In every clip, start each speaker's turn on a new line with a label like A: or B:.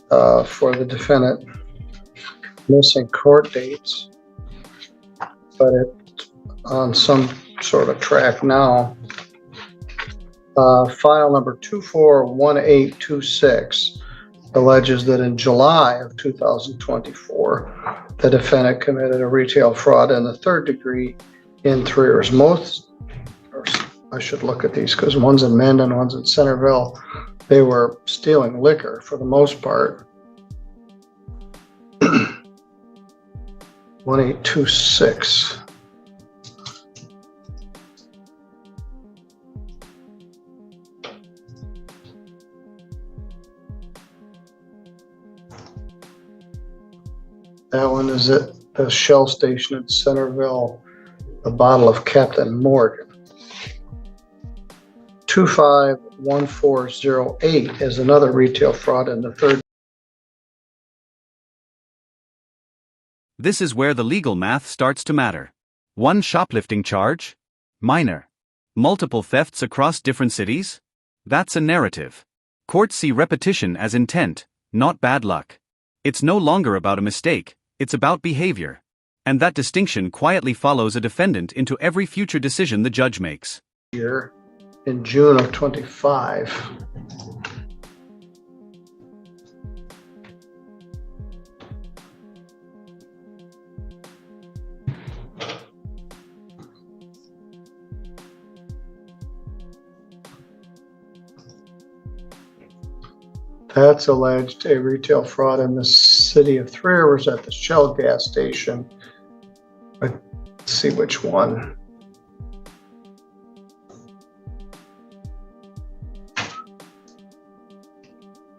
A: for the defendant missing court dates, but it's on some sort of track now. File number 241826 alleges that in July of 2024, the defendant committed a retail fraud in the third degree in 3 years. I should look at these because one's in Mendon, one's in Centerville. They were stealing liquor for the most part. 1826. That one is at the Shell station in Centerville, a bottle of Captain Morgan. 251408 is another retail fraud in the third.
B: This is where the legal math starts to matter. 1 shoplifting charge? Minor. Multiple thefts across different cities? That's a narrative. Courts see repetition as intent, not bad luck. It's no longer about a mistake, it's about behavior. And that distinction quietly follows a defendant into every future decision the judge makes.
A: Here in June of 25. That's alleged a retail fraud in the city of 3 Rivers at the Shell gas station. Let's see which one.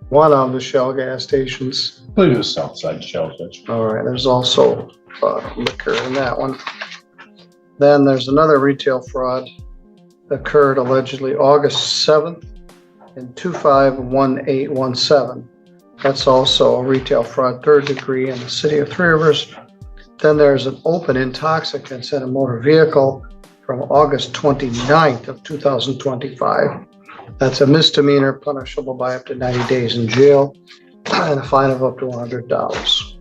A: One of the Shell gas stations.
C: I believe it was Southside Shell station.
A: All right, there's also liquor in that one. Then there's another retail fraud that occurred allegedly August 7th in 251817. That's also a retail fraud third degree in the city of 3 Rivers. Then there's an open intoxicants in a motor vehicle from August 29th of 2025. That's a misdemeanor punishable by up to 90 days in jail and a fine of up to $100.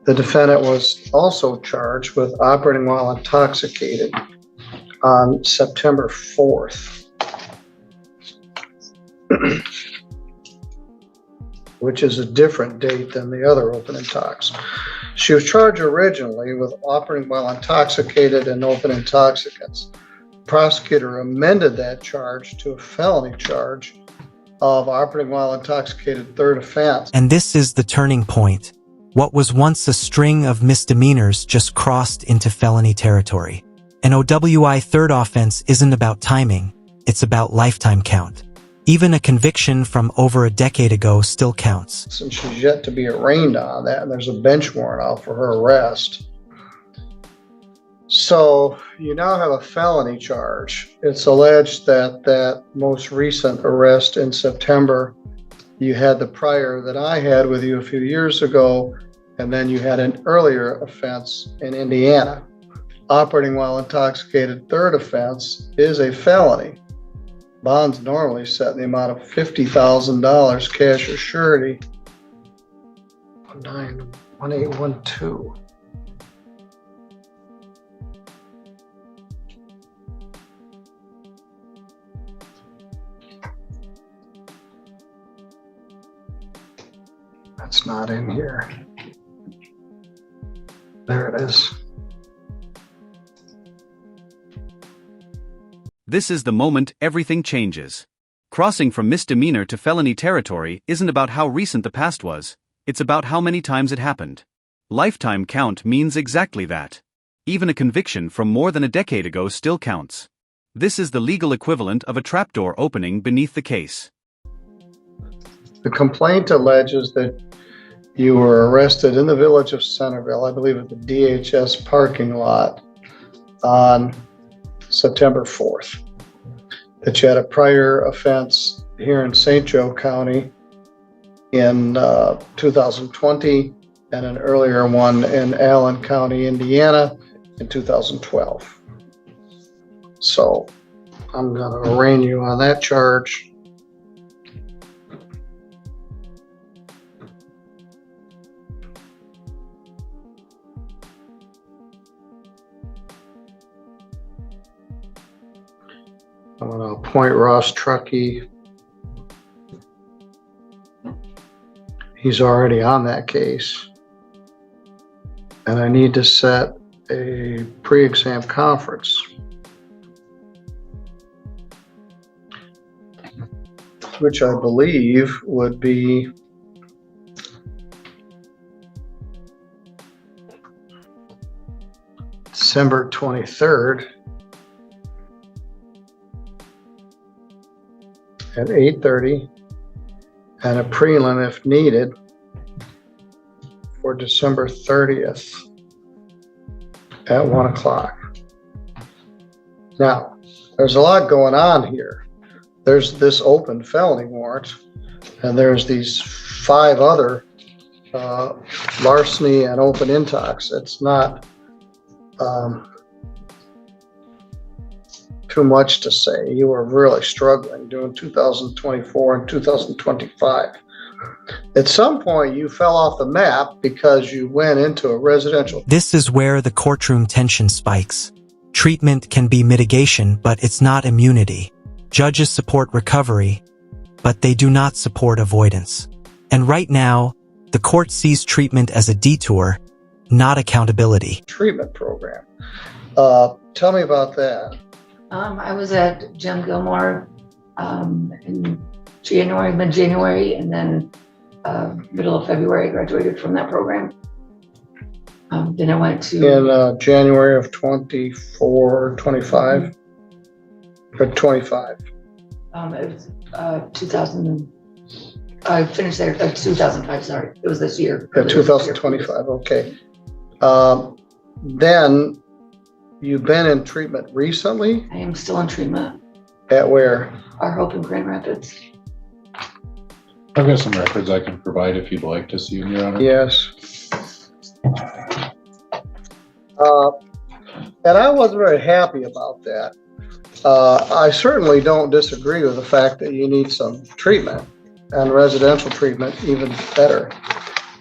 A: The defendant was also charged with operating while intoxicated on September 4th, which is a different date than the other open intox. She was charged originally with operating while intoxicated and open intoxicants. Prosecutor amended that charge to a felony charge of operating while intoxicated third offense.
D: And this is the turning point. What was once a string of misdemeanors just crossed into felony territory. An OWI third offense isn't about timing, it's about lifetime count. Even a conviction from over a decade ago still counts.
A: Since she's yet to be arraigned on that, and there's a bench warrant out for her arrest. So you now have a felony charge. It's alleged that that most recent arrest in September, you had the prior that I had with you a few years ago, and then you had an earlier offense in Indiana. Operating while intoxicated third offense is a felony. Bonds normally set in the amount of $50,000 cash or surety. 1812. That's not in here. There it is.
B: This is the moment everything changes. Crossing from misdemeanor to felony territory isn't about how recent the past was, it's about how many times it happened. Lifetime count means exactly that. Even a conviction from more than a decade ago still counts. This is the legal equivalent of a trapdoor opening beneath the case.
A: The complaint alleges that you were arrested in the village of Centerville, I believe at the DHS parking lot, on September 4th. That you had a prior offense here in St. Joe County in 2020 and an earlier one in Allen County, Indiana in 2012. So I'm going to arraign you on that charge. I'm going to appoint Ross Truckee. He's already on that case. And I need to set a pre-exam conference, which I believe would be December 23rd at 8:30, and a prelim if needed for December 30th at 1 o'clock. Now, there's a lot going on here. There's this open felony warrant, and there's these 5 other larceny and open intox. It's not too much to say. You were really struggling doing 2024 and 2025. At some point, you fell off the map because you went into a residential.
D: This is where the courtroom tension spikes. Treatment can be mitigation, but it's not immunity. Judges support recovery, but they do not support avoidance. And right now, the court sees treatment as a detour, not accountability.
A: Treatment program. Tell me about that.
E: I was at Jim Gilmore in January, mid-January, and then middle of February I graduated from that program. Then I went to...
A: In January of 24, 25? Or 25?
E: It was 2000... I finished there 2005, sorry. It was this year.
A: 2025, okay. Then you've been in treatment recently?
E: I am still in treatment.
A: At where?
E: Our Hope in Grand Rapids.
C: I've got some records I can provide if you'd like to see them, Your Honor.
A: Yes. And I wasn't very happy about that. I certainly don't disagree with the fact that you need some treatment, and residential treatment even better.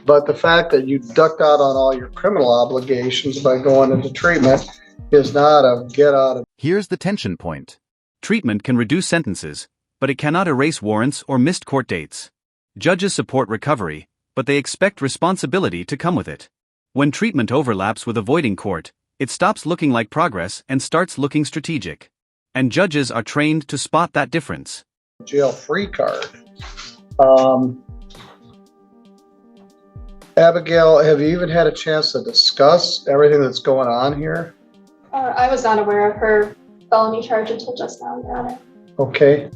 A: But the fact that you ducked out on all your criminal obligations by going into treatment is not a get out of...
B: Here's the tension point. Treatment can reduce sentences, but it cannot erase warrants or missed court dates. Judges support recovery, but they expect responsibility to come with it. When treatment overlaps with avoiding court, it stops looking like progress and starts looking strategic. And judges are trained to spot that difference.
A: Jail-free card. Abigail, have you even had a chance to discuss everything that's going on here?
F: I was not aware of her felony charge until just now, Your Honor.
A: Okay.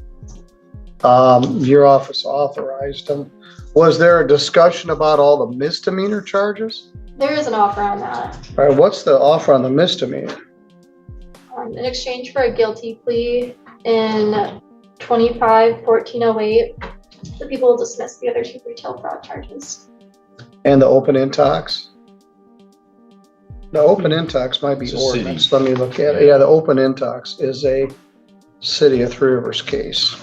A: Your office authorized them. Was there a discussion about all the misdemeanor charges?
F: There is an offer on that.
A: All right, what's the offer on the misdemeanor?
F: In exchange for a guilty plea in 25-1408, the people will dismiss the other 2 retail fraud charges.
A: And the open intox? The open intox might be
C: It's a
A: ordinance.
C: city.
A: Let me look at it. Yeah, the open intox is a City of Three Rivers case.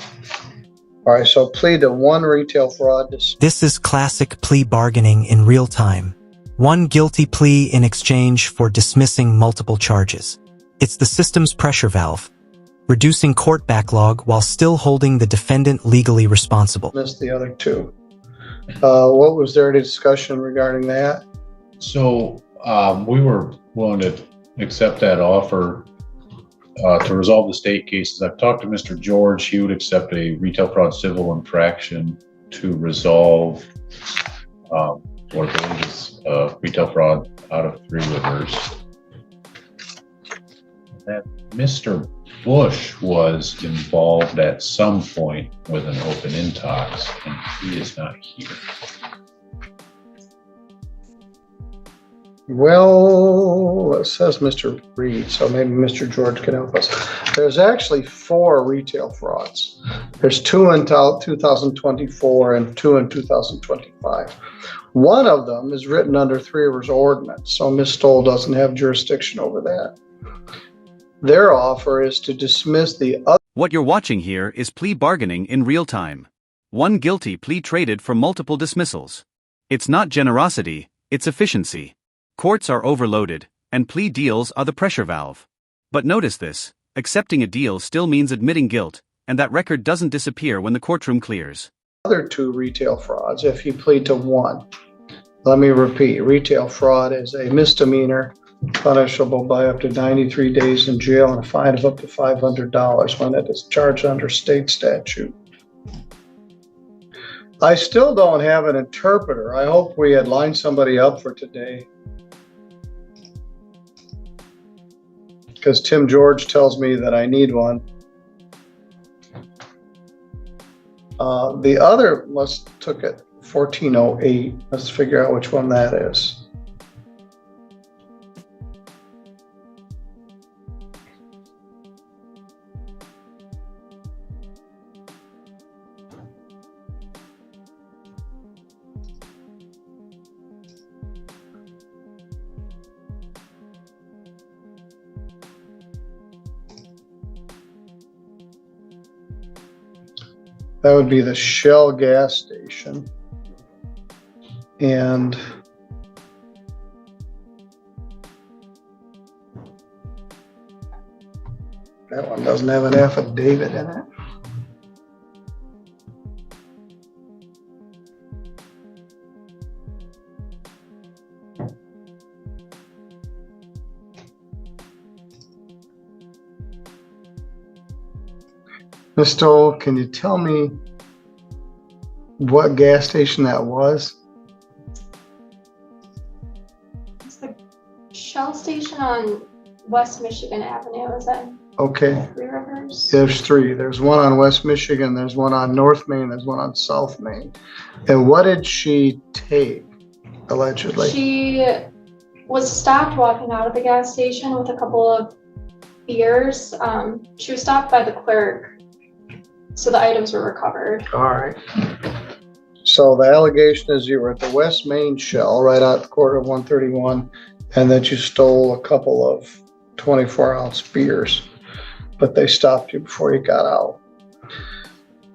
A: All right, so plead to 1 retail fraud.
D: This is classic plea bargaining in real time. 1 guilty plea in exchange for dismissing multiple charges. It's the system's pressure valve, reducing court backlog while still holding the defendant legally responsible.
A: Missed the other 2. What was there any discussion regarding that?
C: So we were willing to accept that offer to resolve the state cases. I've talked to Mr. George. He would accept a retail fraud civil infraction to resolve what I believe is retail fraud out of Three Rivers. That Mr. Bush was involved at some point with an open intox, and he is not here.
A: Well, it says Mr. Reed, so maybe Mr. George can help us. There's actually 4 retail frauds. There's 2 in 2024 and 2 in 2025. One of them is written under Three Rivers ordinance, so Ms. Stoll doesn't have jurisdiction over that. Their offer is to dismiss the other.
B: What you're watching here is plea bargaining in real time. 1 guilty plea traded for multiple dismissals. It's not generosity, it's efficiency. Courts are overloaded, and plea deals are the pressure valve. But notice this, Accepting a deal still means admitting guilt, and that record doesn't disappear when the courtroom clears.
A: Other two retail frauds, if you plead to one. Let me repeat, retail fraud is a misdemeanor punishable by up to 93 days in jail and a fine of up to $500 when it is charged under state statute. I still don't have an interpreter. I hope we had lined somebody up for today. Because Tim George tells me that I need one. The other took it 1408. Let's figure out which one that is. That would be the Shell gas station. And that one doesn't have an affidavit in it. Ms. Stoll, can you tell me what gas station that was?
F: It's the Shell station on West Michigan Avenue. Is that
A: Okay,
F: Three Rivers?
A: there's three. There's one on West Michigan, there's one on North Main, there's one on South Main. And what did she take, allegedly?
F: She was stopped walking out of the gas station with a couple of beers. She was stopped by the clerk, so the items were recovered.
A: All right. So the allegation is you were at the West Main Shell right out the corner of 131 and that you stole a couple of 24-ounce beers, but they stopped you before you got out.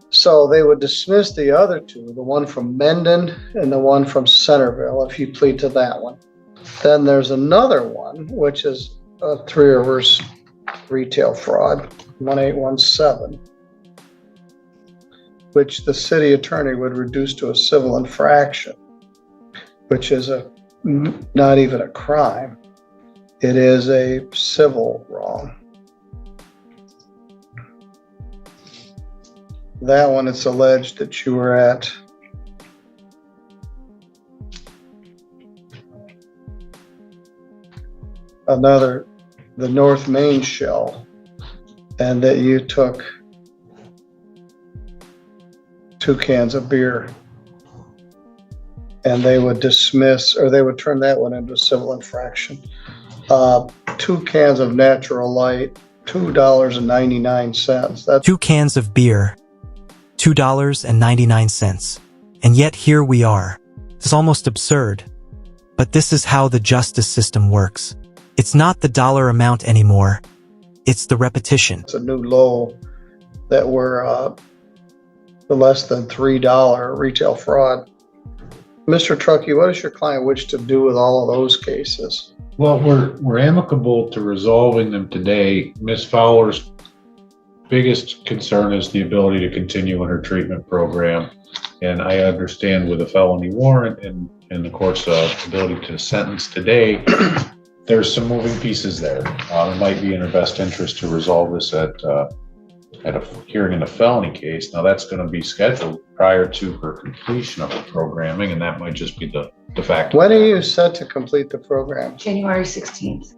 A: So they would dismiss the other two, the one from Mendon and the one from Centerville, if you plead to that one. Then there's another one, which is a Three Rivers retail fraud, 1817. Which the city attorney would reduce to a civil infraction, which is not even a crime. It is a civil wrong. That one, it's alleged that you were at the North Main Shell, and that you took 2 cans of beer, and they would dismiss, or they would turn that one into a civil infraction. 2 cans of Natural Light, $2.99. That's
D: 2 cans of beer, $2.99. And yet here we are. It's almost absurd. But this is how the justice system works. It's not the dollar amount anymore. It's the repetition.
A: a new low that we're the less than $3 retail fraud. Mr. Truckee, what does your client wish to do with all of those cases?
C: Well, we're amicable to resolving them today. Ms. Fowler's biggest concern is the ability to continue in her treatment program. And I understand with a felony warrant and the court's ability to sentence today, there's some moving pieces there. It might be in her best interest to resolve this at a hearing in a felony case. Now that's going to be scheduled prior to her completion of the programming, and that might just be the de facto.
A: When are you set to complete the program?
E: January 16th.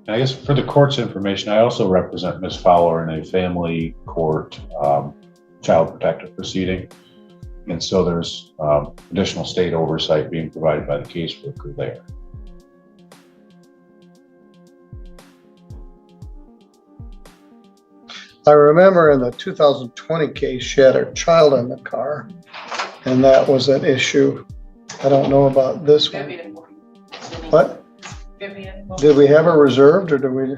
C: I guess for the court's information, I also represent Ms. Fowler in a family court child protective proceeding. And so there's additional state oversight being provided by the caseworker there.
A: I remember in the 2020 case, she had her child in the car, and that was an issue. I don't know about this one. What?
G: Vivian.
A: Did we have her reserved, or did we?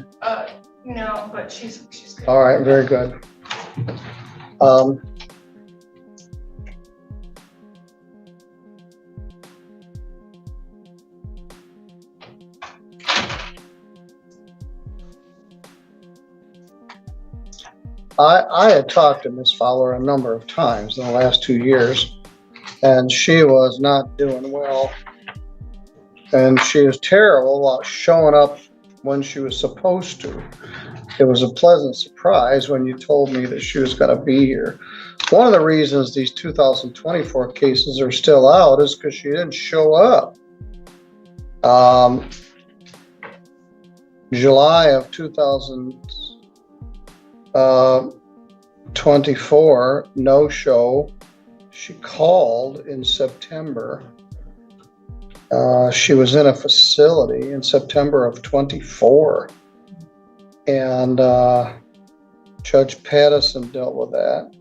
G: No, but she's good.
A: All right, very good. I had talked to Miss Fowler a number of times in the last 2 years, and she was not doing well. And she was terrible about showing up when she was supposed to. It was a pleasant surprise when you told me that she was going to be here. One of the reasons these 2024 cases are still out is because she didn't show up. July of 2024, no show. She called in September. She was in a facility in September of 24. And Judge Pattison dealt with that.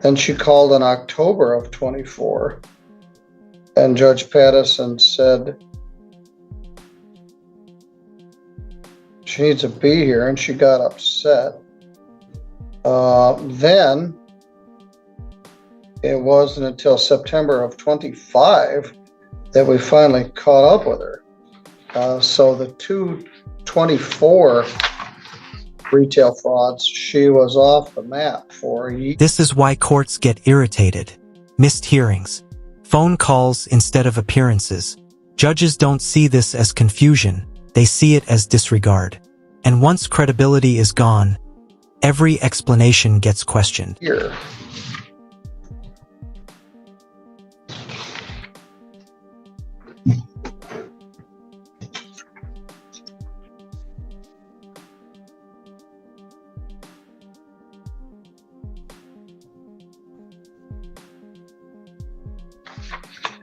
A: Then she called in October of 24. And Judge Pattison said she needs to be here, and she got upset. Then it wasn't until September of 25 that we finally caught up with her. So the 224 retail frauds, she was off the map for a year.
D: This is why courts get irritated. Missed hearings. Phone calls instead of appearances. Judges don't see this as confusion. They see it as disregard. And once credibility is gone, every explanation gets questioned.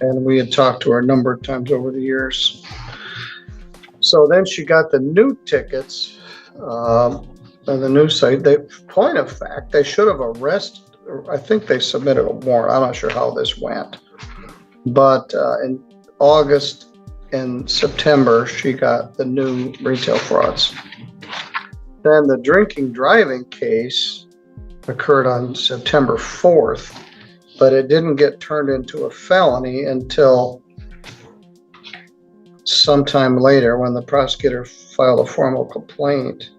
A: And we had talked to her a number of times over the years. So then she got the new tickets on the new site. Point of fact, they should have arrested, I think they submitted a warrant. I'm not sure how this went. But in August and September, she got the new retail frauds. Then the drinking driving case occurred on September 4th. But it didn't get turned into a felony until sometime later when the prosecutor filed a formal complaint.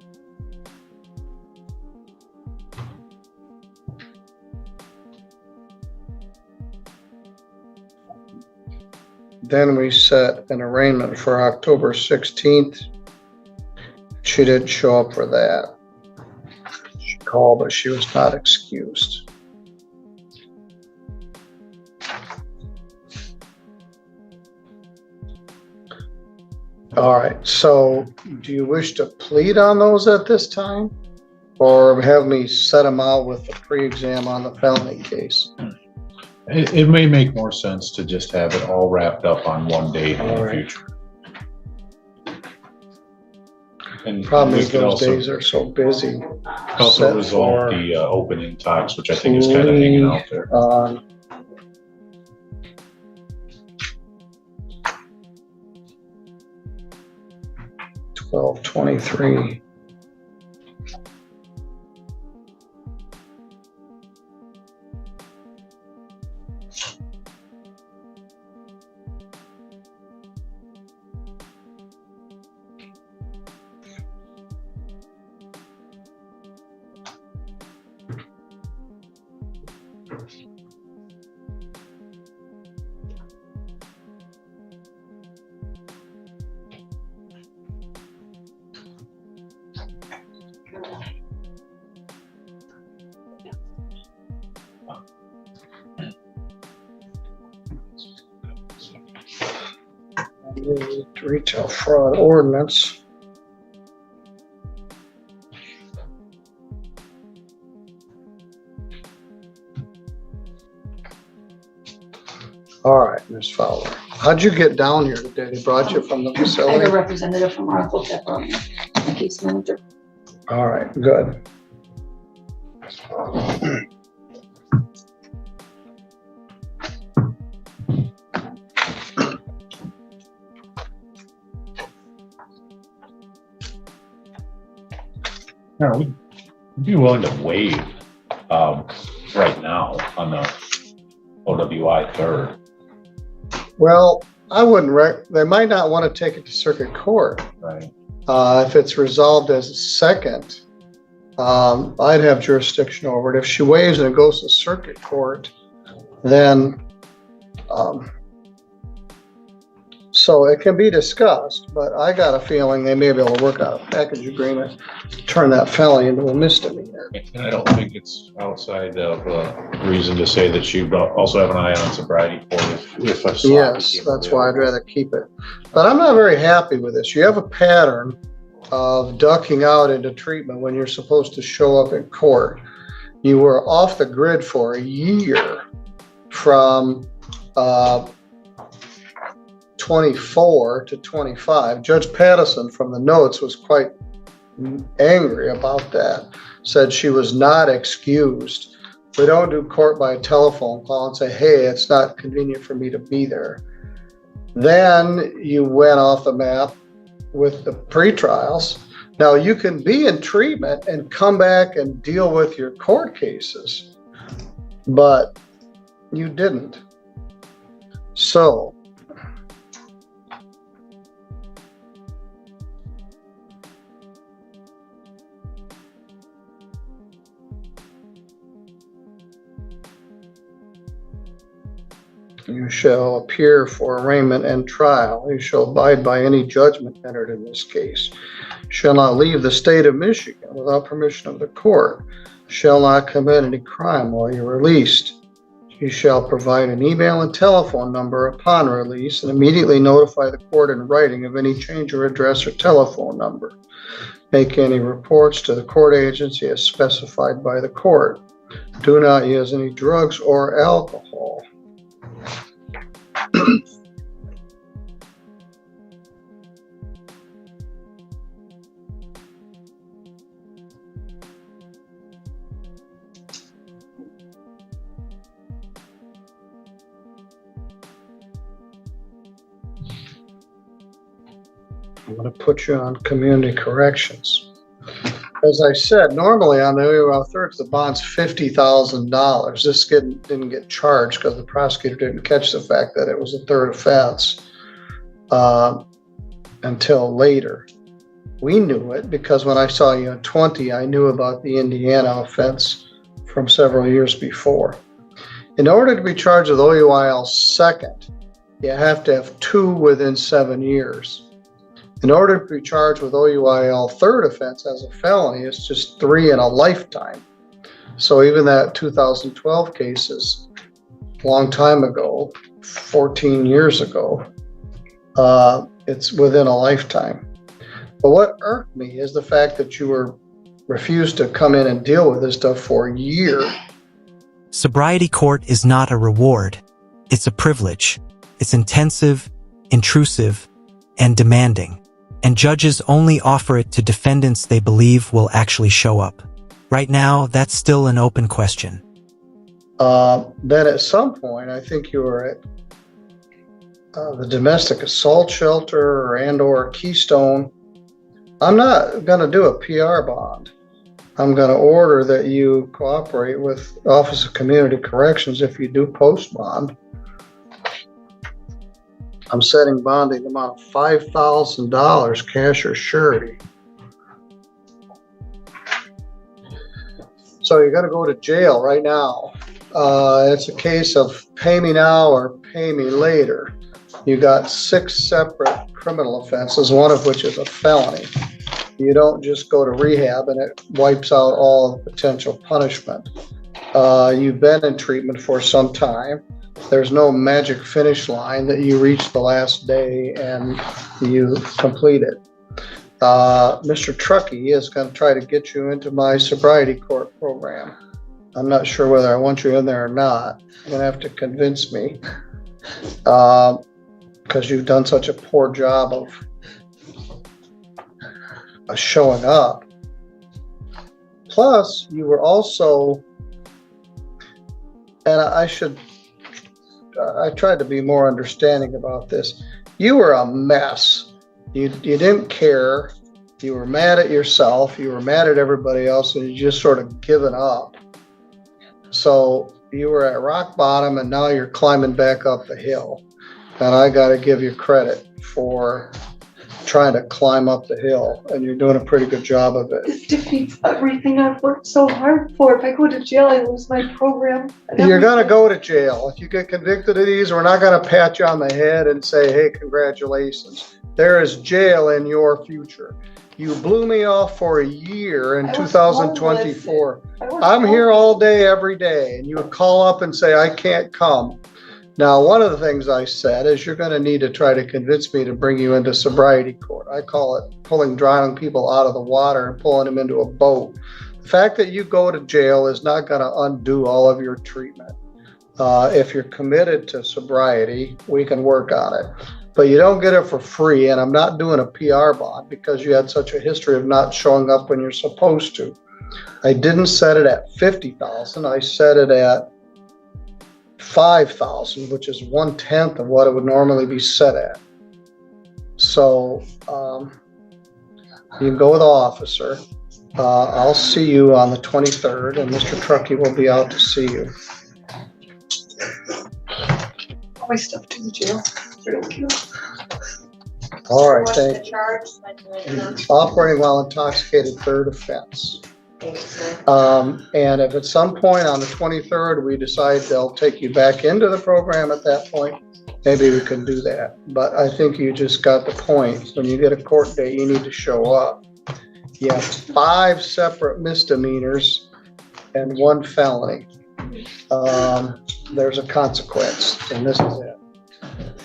A: Then we set an arraignment for October 16th. She didn't show up for that. She called, but she was not excused. All right, so do you wish to plead on those at this time? Or have me set them out with the pre-exam on the felony case?
C: It may make more sense to just have it all wrapped up on one date in the future. And
A: Problem
C: we
A: is
C: could
A: those
C: also,
A: days are so busy.
C: also
A: Set
C: resolve
A: for
C: the opening talks, which I think is kind of hanging out there.
A: 12/23. Retail fraud ordinance. All right, Ms. Fowler. How'd you get down here today? They brought you from the
E: I have
A: facility?
E: a representative from our full step program, my case manager.
A: All right, good.
C: No, we'd be willing to waive right now on the OWI third.
A: Well, I wouldn't, they might not want to take it to circuit court.
C: Right.
A: If it's resolved as a second, I'd have jurisdiction over it. If she waives and it goes to circuit court, then, so it can be discussed, but I got a feeling they may be able to work out a package agreement to turn that felony into a misdemeanor.
C: And I don't think it's outside of reason to say that you also have an eye on sobriety court if a slot
A: Yes,
C: became
A: that's why I'd
C: available.
A: rather keep it. But I'm not very happy with this. You have a pattern of ducking out into treatment when you're supposed to show up in court. You were off the grid for a year from 24 to 25. Judge Pattison from the notes was quite angry about that, said she was not excused. We don't do court by telephone call and say, hey, it's not convenient for me to be there. Then you went off the map with the pretrials. Now you can be in treatment and come back and deal with your court cases, but you didn't. So you shall appear for arraignment and trial. You shall abide by any judgment entered in this case. Shall not leave the state of Michigan without permission of the court. Shall not commit any crime while you're released. You shall provide an email and telephone number upon release and immediately notify the court in writing of any change of address or telephone number. Make any reports to the court agency as specified by the court. Do not use any drugs or alcohol. I'm going to put you on community corrections. As I said, normally on the OUL third, the bond's $50,000. This didn't get charged because the prosecutor didn't catch the fact that it was a third offense until later. We knew it because when I saw you in 20, I knew about the Indiana offense from several years before. In order to be charged with OUIL second, you have to have 2 within 7 years. In order to be charged with OUIL third offense as a felony, it's just 3 in a lifetime. So even that 2012 case is a long time ago, 14 years ago. It's within a lifetime. But what irked me is the fact that you were refused to come in and deal with this stuff for a year.
D: Sobriety court is not a reward. It's a privilege. It's intensive, intrusive, and demanding. And judges only offer it to defendants they believe will actually show up. Right now, that's still an open question.
A: Then at some point, I think you were at the domestic assault shelter or Keystone. I'm not going to do a PR bond. I'm going to order that you cooperate with Office of Community Corrections if you do post bond. I'm setting bonding amount of $5,000 cash or surety. So you got to go to jail right now. It's a case of pay me now or pay me later. You got 6 separate criminal offenses, one of which is a felony. You don't just go to rehab and it wipes out all the potential punishment. You've been in treatment for some time. There's no magic finish line that you reach the last day and you complete it. Mr. Truckee is going to try to get you into my sobriety court program. I'm not sure whether I want you in there or not. You're going to have to convince me because you've done such a poor job of showing up. Plus, you were also, and I tried to be more understanding about this. You were a mess. You didn't care. You were mad at yourself. You were mad at everybody else, and you just sort of given up. So you were at rock bottom, and now you're climbing back up the hill. And I got to give you credit for trying to climb up the hill, and you're doing a pretty good job of it.
H: This defeats everything I've worked so hard for. If I go to jail, I lose my program. and
A: You're gonna
H: everything.
A: go to jail. If you get convicted of these, we're not gonna pat you on the head and say, hey, congratulations. There is jail in your future. You blew me off for a year in
H: I was
A: 2024.
H: I was
A: I'm here
H: homeless.
A: all day, every day, and you would call up and say, I can't come. Now, one of the things I said is you're gonna need to try to convince me to bring you into sobriety court. I call it pulling drowning people out of the water and pulling them into a boat. The fact that you go to jail is not gonna undo all of your treatment. If you're committed to sobriety, we can work on it. But you don't get it for free, and I'm not doing a PR bond because you had such a history of not showing up when you're supposed to. I didn't set it at 50,000. I set it at 5,000, which is 1/10 of what it would normally be set at. So you can go with the officer. I'll see you on the 23rd, and Mr. Truckee will be out to see you.
H: All my stuff to the jail. Thank you.
A: All right,
G: What's
A: thank
G: the
A: you.
G: charge?
A: Operating while intoxicated, third offense. And if at some point on the 23rd, we decide they'll take you back into the program at that point, maybe we can do that. But I think you just got the point. When you get a court date, you need to show up. You have 5 separate misdemeanors and 1 felony. There's a consequence, and this is it.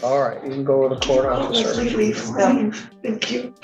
A: All right, you can go with the court officer.
H: Please leave. Thank you.